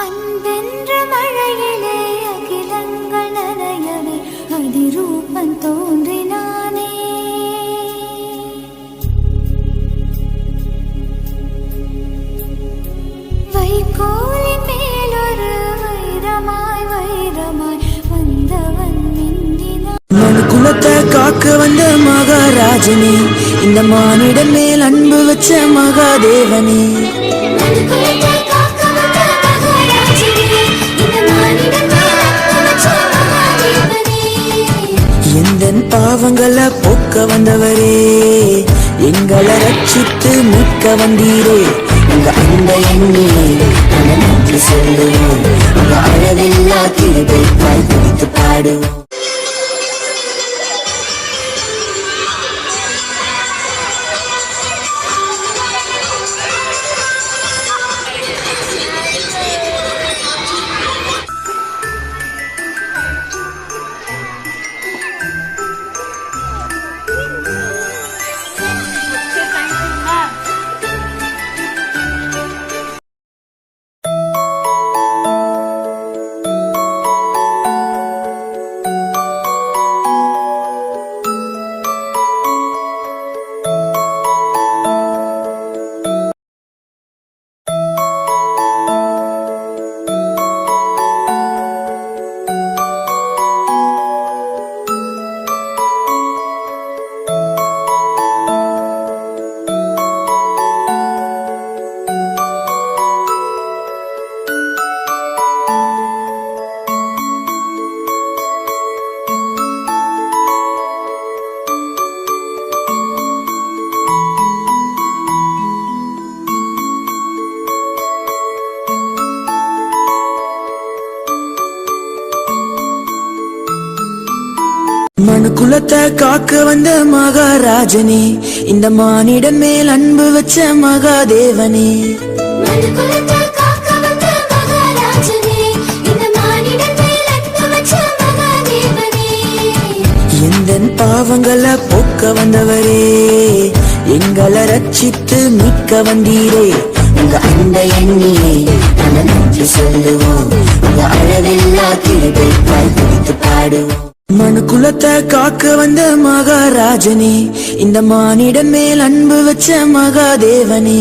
அன்பென்ற மழையிலே அகிலங்கள் நனையவே அதிரூபன் தோன்றினானே. வைக்கோலின் மேலொரு வைரமாய் வைரமாய் வந்தவன் மின்னினான். மனு குலத்தை காக்க வந்த மகாராஜனே, இந்த மானிடன் மேல் அன்பு வச்ச மகாதேவனே. எந்தன் பாவங்களை போக்க வந்தவரே, எங்களை ரட்சித்து மீட்க வந்தீரே. உங்க அந்த எண்ணிலே நன்றி சொல்லுவோம், உங்க அளவில்லா கிருபை பாய் பிடித்து பாடுவோம். மனு குலத்தை காக்க வந்த மகாராஜனே, இந்த மானிடன் மேல் அன்பு வச்ச மகாதேவனே. எந்தன் பாவங்களை போக்க வந்தவரே, எங்களை ரட்சித்து மீட்க வந்தீரே. உங்க அந்த எண்ணிலே நன்றி சொல்லுவோம், உங்க அளவில்லா கிருபை பாய் பிடித்து பாடுவோம். மனு குலத்தை காக்க வந்த மகாராஜனே, இந்த மானிடன் மேல் அன்பு வச்ச மகாதேவனே.